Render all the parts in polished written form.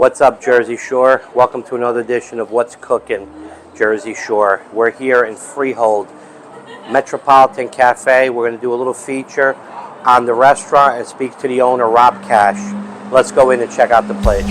What's up, Jersey Shore? Welcome to another edition of What's Cookin' Jersey Shore. We're here in Freehold, Metropolitan Café. We're going to do a little feature on the restaurant and speak to the owner, Rob Cash. Let's go in and check out the place.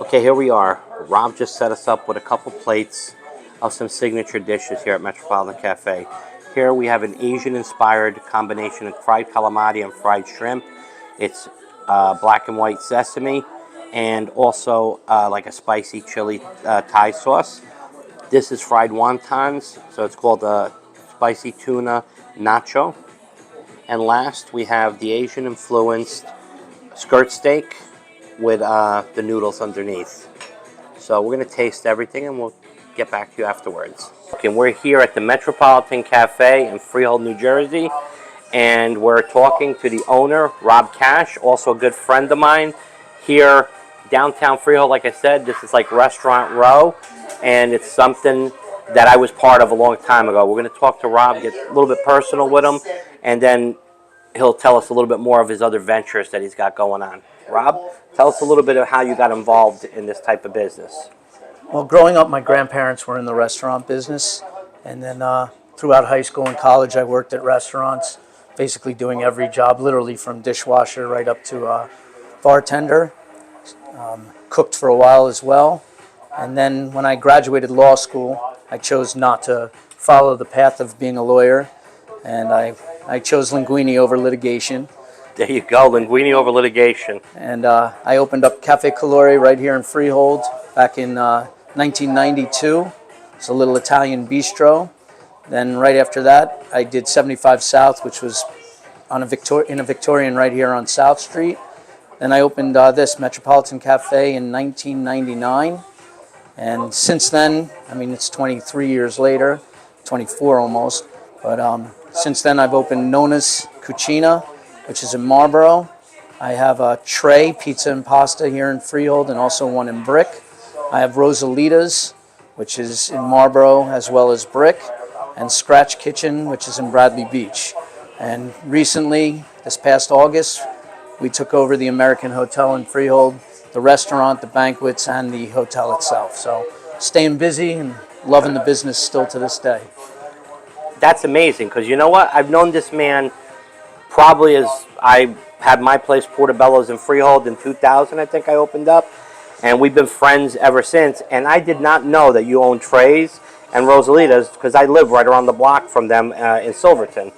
Okay, here we are. Rob just set us up with a couple plates of some signature dishes here at Metropolitan Cafe. Here we have an Asian-inspired combination of fried calamari and fried shrimp. It's black and white sesame and also like a spicy chili Thai sauce. This is fried wontons, so it's called a spicy tuna nacho. And last, we have the Asian-influenced skirt steak with the noodles underneath. So we're going to taste everything and we'll get back to you afterwards. Okay, we're here at the Metropolitan Cafe in Freehold, New Jersey, and we're talking to the owner, Rob Cash, also a good friend of mine here downtown Freehold. Like I said, this is like Restaurant Row, and it's something that I was part of a long time ago. We're going to talk to Rob, get a little bit personal with him, and then he'll tell us a little bit more of his other ventures that he's got going on. Rob, tell us a little bit of how you got involved in this type of business. Well, growing up, my grandparents were in the restaurant business, and then throughout high school and college, I worked at restaurants, basically doing every job, literally from dishwasher right up to bartender. Cooked for a while as well, and then when I graduated law school, I chose not to follow the path of being a lawyer, and I chose linguine over litigation. There you go, linguine over litigation. And I opened up Café Colore right here in Freehold back in 1992. It's a little Italian bistro. Then right after that, I did 75 South, which was on in a Victorian right here on South Street. Then I opened this Metropolitan Cafe in 1999. And since then, I mean, it's 23 years later, 24 almost. But since then, I've opened Nona's Cucina, which is in Marlboro. I have a Tray Pizza and Pasta here in Freehold and also one in Brick. I have Rosalita's, which is in Marlboro as well as Brick, and Scratch Kitchen, which is in Bradley Beach. And recently, this past August, we took over the American Hotel in Freehold, the restaurant, the banquets, and the hotel itself. So staying busy and loving the business still to this day. That's amazing, because you know what? I've known this man probably as I had my place, Portobello's in Freehold in 2000, I think I opened up. And we've been friends ever since. And I did not know that you own Trey's and Rosalita's, because I live right around the block from them in Silverton.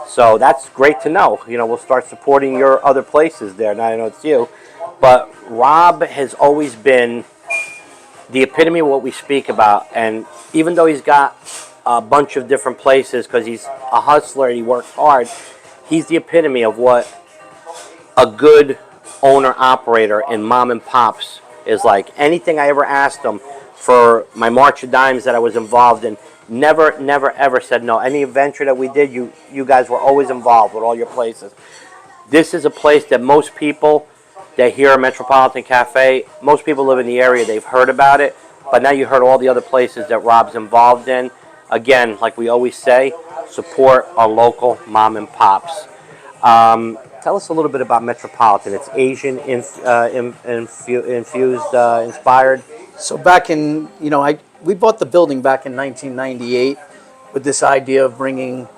So that's great to know. You know, we'll start supporting your other places there. Now I know it's you. But Rob has always been the epitome of what we speak about. And even though he's got a bunch of different places, because he's a hustler and he works hard, he's the epitome of what a good owner-operator in mom and pops is like. Anything I ever asked him for my March of Dimes that I was involved in, never, ever said no. Any venture that we did, you guys were always involved with all your places. This is a place that most people that hear Metropolitan Cafe, most people live in the area, they've heard about it, but now you heard all the other places that Rob's involved in. Again, like we always say, support our local mom and pops. Tell us a little bit about Metropolitan. It's Asian infused, inspired. So back in, we bought the building back in 1998 with this idea of bringing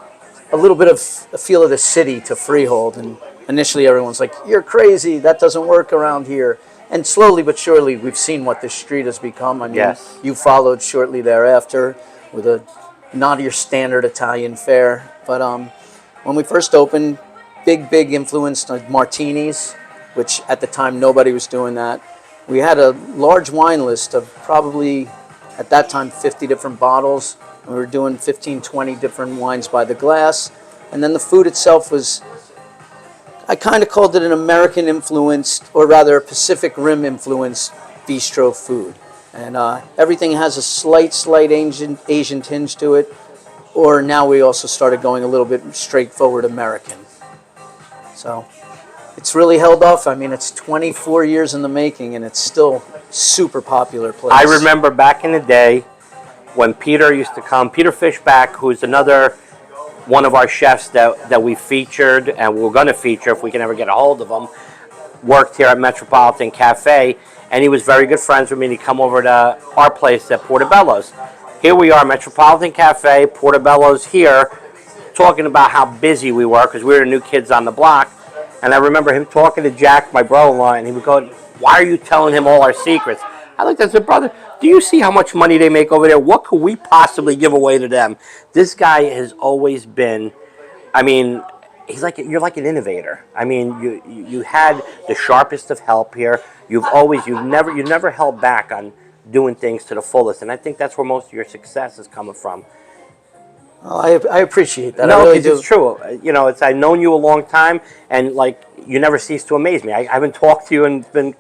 a little bit of a feel of the city to Freehold. And initially everyone's like, you're crazy, that doesn't work around here. And slowly but surely, we've seen what this street has become. I mean, Yes. you followed shortly thereafter with a not your standard Italian fare. But when we first opened, big influence on martinis, which at the time nobody was doing that. We had a large wine list of probably, at that time, 50 different bottles. And we were doing 15, 20 different wines by the glass. And then the food itself was, I kind of called it an American influenced, or rather a Pacific Rim influenced bistro food. And everything has a slight Asian tinge to it. Or now we also started going a little bit straightforward American. So it's really held off. I mean, it's 24 years in the making, and it's still super popular place. I remember back in the day when Peter used to come, Peter Fishback, who's another one of our chefs that we featured, and we're going to feature if we can ever get a hold of him, worked here at Metropolitan Café, and he was very good friends with me, and he'd come over to our place at Portobello's. Here we are, Metropolitan Cafe, Portobello's here, talking about how busy we were because we were the new kids on the block. And I remember him talking to Jack, my brother-in-law, and he would go, "Why are you telling him all our secrets?" I looked and said, "Brother, do you see how much money they make over there? What could we possibly give away to them?" This guy has always been, I mean, you're like an innovator. I mean, you had the sharpest of help here. You never held back on doing things to the fullest, and I think that's where most of your success is coming from. Well, I appreciate that. No, I really it's do. true. You know, I've known you a long time, and like you never cease to amaze me. I haven't talked to you and been,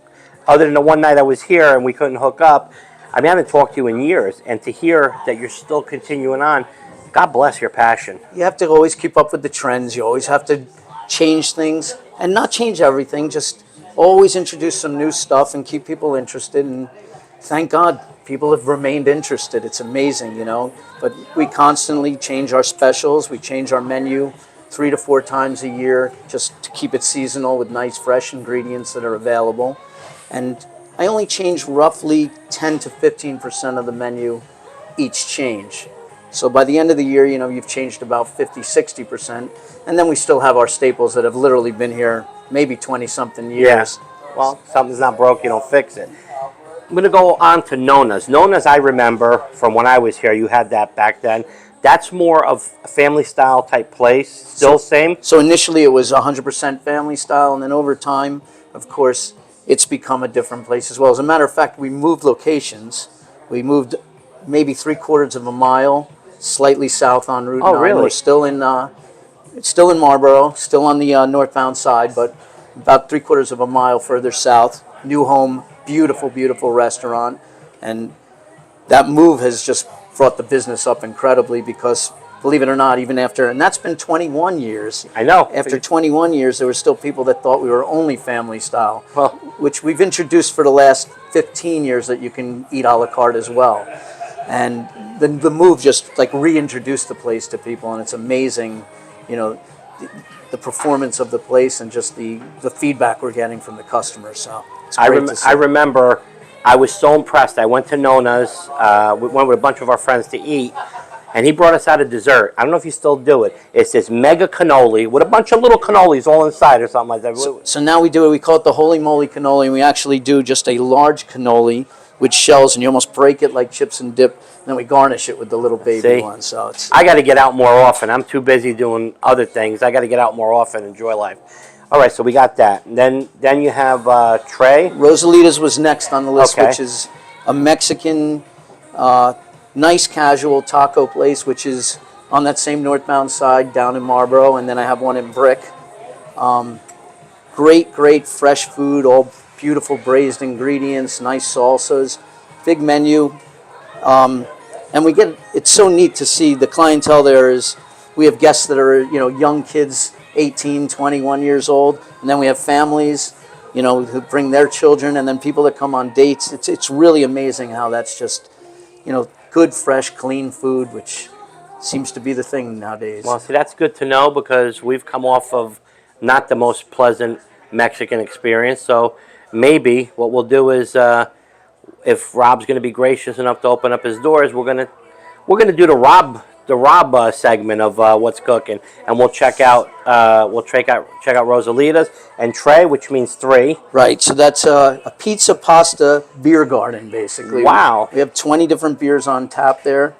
other than the one night I was here and we couldn't hook up. I mean, I haven't talked to you in years, and to hear that you're still continuing on, God bless your passion. You have to always keep up with the trends. You always have to change things, and not change everything. Just always introduce some new stuff and keep people interested. And thank God, people have remained interested. It's amazing, you know. But we constantly change our specials. We change our menu 3 to 4 times a year just to keep it seasonal with nice, fresh ingredients that are available. And I only change roughly 10 to 15% of the menu each change. So by the end of the year, you know, you've changed about 50, 60%. And then we still have our staples that have literally been here maybe 20-something years. Yeah. Well, something's not broke, you don't fix it. I'm going to go on to Nona's. Nona's, I remember from when I was here, you had that back then. That's more of a family style type place. Still same? So initially it was 100% family style, and then over time, of course, it's become a different place as well. As a matter of fact, we moved locations. We moved maybe 3/4 of a mile slightly south on Route 9. Really? We're still in Marlboro, still on the northbound side, but about 3/4 of a mile further south. New home, beautiful restaurant, and that move has just brought the business up incredibly because, believe it or not, even after, and that's been 21 years. I know. After 21 years, there were still people that thought we were only family style, Well, which we've introduced for the last 15 years that you can eat a la carte as well. And the move just like reintroduced the place to people, and it's amazing, you know, the performance of the place and just the feedback we're getting from the customers. So it's great to see. I remember I was so impressed. I went to Nona's. We went with a bunch of our friends to eat, and he brought us out a dessert. I don't know if you still do it. It's this mega cannoli with a bunch of little cannolis all inside or something like that. So now we do it. We call it the Holy Moly cannoli, and we actually do just a large cannoli with shells, and you almost break it like chips and dip. And then we garnish it with the little baby ones. So it's. I got to get out more often. I'm too busy doing other things. I got to get out more often, enjoy life. All right, so we got that. And then you have Trey. Rosalita's was next on the list, Okay. which is a Mexican, nice casual taco place, which is on that same northbound side down in Marlboro. And then I have one in Brick. Great fresh food, all beautiful braised ingredients, nice salsas, big menu. And it's so neat to see the clientele there is, we have guests that are, you know, young kids, 18, 21 years old, and then we have families, you know, who bring their children, and then people that come on dates. It's really amazing how that's just, you know, good, fresh, clean food, which seems to be the thing nowadays. Well, see, that's good to know because we've come off of not the most pleasant Mexican experience. So maybe what we'll do is, if Rob's going to be gracious enough to open up his doors, we're gonna do the Rob the Rob segment of What's Cooking, and we'll check out Rosalita's and Trey, which means three. Right, so that's a pizza, pasta, beer garden, basically. Wow. We have 20 different beers on tap there.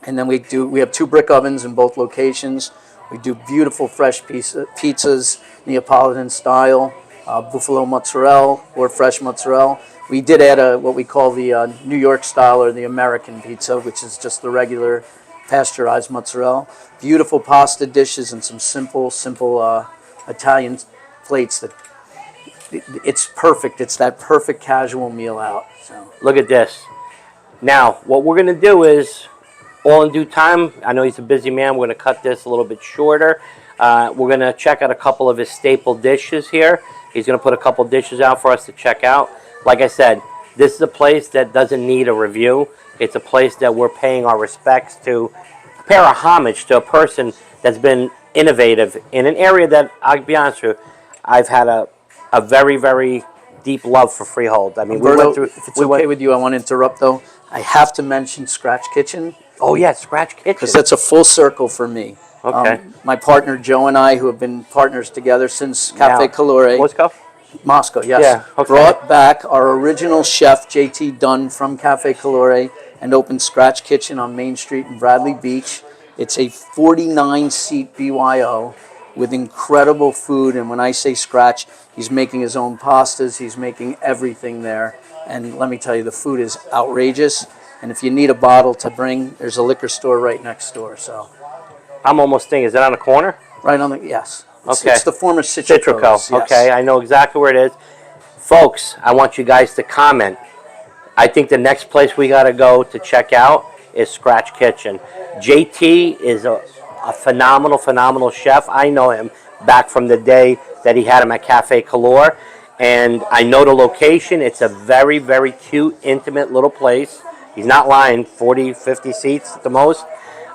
And then we have 2 brick ovens in both locations. We do beautiful fresh pizzas, Neapolitan style, buffalo mozzarella or fresh mozzarella. We did add what we call the New York style or the American pizza, which is just the regular pasteurized mozzarella. Beautiful pasta dishes and some simple Italian plates that it's perfect. It's that perfect casual meal out. So. Look at this. Now, what we're going to do is, all in due time, I know he's a busy man, we're going to cut this a little bit shorter. We're going to check out a couple of his staple dishes here. He's going to put a couple dishes out for us to check out. Like I said, this is a place that doesn't need a review. It's a place that we're paying our respects to, pay our homage to a person that's been innovative in an area that, I'll be honest with you, I've had a very, very deep love for Freehold. I mean, Umberto, if it's okay with you, I want to interrupt though. I have to mention Scratch Kitchen. Oh yeah, Scratch Kitchen. Because that's a full circle for me. Okay. My partner Joe and I, who have been partners together since Café Calore. Moscow, yes. Yeah, okay. Brought back our original chef, JT Dunn, from Café Calore and opened Scratch Kitchen on Main Street in Bradley Beach. It's a 49-seat BYO with incredible food. And when I say scratch, he's making his own pastas. He's making everything there. And let me tell you, the food is outrageous. And if you need a bottle to bring, there's a liquor store right next door. So I'm almost thinking, is it on the corner? Right on the, yes. Okay. It's the former Citrico. Yes. Okay, I know exactly where it is. Folks, I want you guys to comment. I think the next place we got to go to check out is Scratch Kitchen. JT is a phenomenal chef. I know him back from the day that he had him at Café Calore. And I know the location. It's a very, very cute, intimate little place. He's not lying, 40, 50 seats at the most.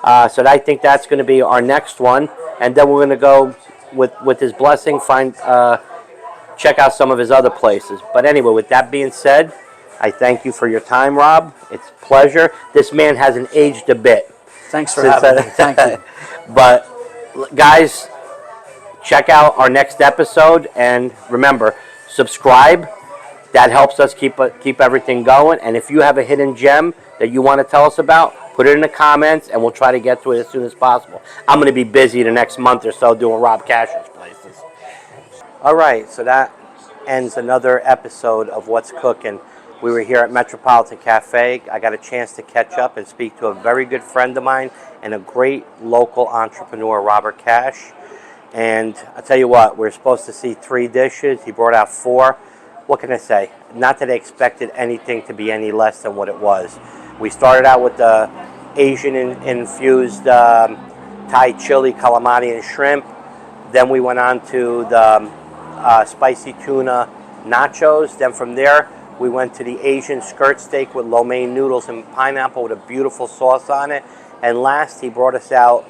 So I think that's going to be our next one. And then we're going to go, with his blessing, check out some of his other places. But anyway, with that being said, I thank you for your time, Rob. It's a pleasure. This man hasn't aged a bit. Thanks for having me. Thank you. But, guys, check out our next episode. And remember, subscribe. That helps us keep everything going. And if you have a hidden gem that you want to tell us about, put it in the comments, and we'll try to get to it as soon as possible. I'm going to be busy the next month or so doing Rob Cash's places. All right, so that ends another episode of What's Cooking. We were here at Metropolitan Café. I got a chance to catch up and speak to a very good friend of mine and a great local entrepreneur, Robert Cash. And I'll tell you what, we're supposed to see 3 dishes. He brought out 4. What can I say? Not that I expected anything to be any less than what it was. We started out with the Asian-infused Thai chili, calamari, and shrimp. Then we went on to the spicy tuna nachos. Then from there, we went to the Asian skirt steak with lo mein noodles and pineapple with a beautiful sauce on it. And last, he brought us out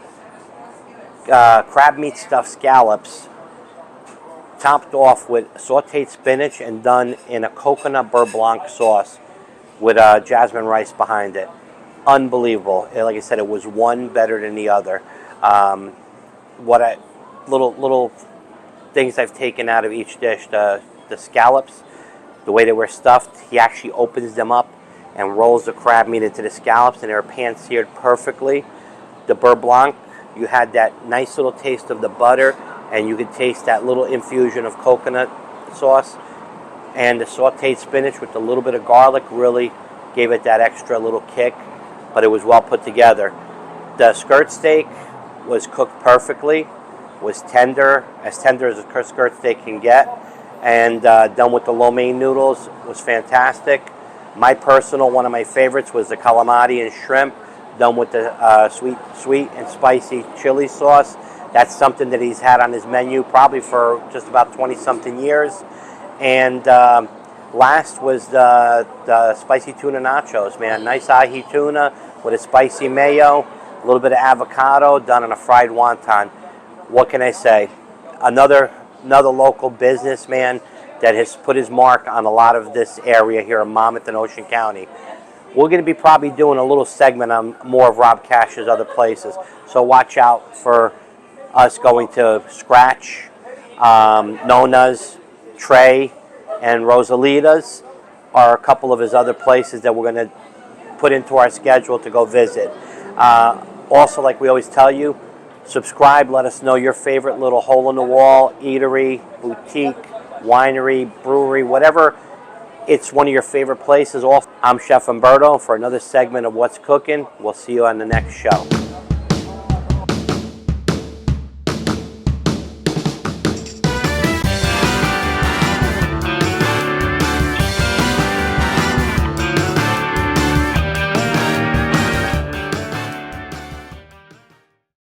crab meat stuffed scallops, topped off with sauteed spinach and done in a coconut beurre blanc sauce with jasmine rice behind it. Unbelievable. Like I said, it was one better than the other. Little things I've taken out of each dish. The scallops, the way they were stuffed, he actually opens them up and rolls the crab meat into the scallops, and they were pan-seared perfectly. The beurre blanc, you had that nice little taste of the butter, and you could taste that little infusion of coconut sauce. And the sauteed spinach with a little bit of garlic really gave it that extra little kick, but it was well put together. The skirt steak was cooked perfectly, was tender as a skirt steak can get, and done with the lo mein noodles was fantastic. My personal, one of my favorites was the calamari and shrimp, done with the sweet and spicy chili sauce. That's something that he's had on his menu probably for just about 20-something years. And last was the spicy tuna nachos, man. Nice ahi tuna with a spicy mayo, a little bit of avocado done on a fried wonton. What can I say? Another local businessman that has put his mark on a lot of this area here in Monmouth and Ocean County. We're going to be probably doing a little segment on more of Rob Cash's other places. So watch out for us going to Scratch, Nona's, Trey, and Rosalita's are a couple of his other places that we're going to put into our schedule to go visit. Also, like we always tell you, subscribe, let us know your favorite little hole-in-the-wall eatery, boutique, winery, brewery, whatever. It's one of your favorite places. I'm Chef Umberto for another segment of What's Cooking. We'll see you on the next show.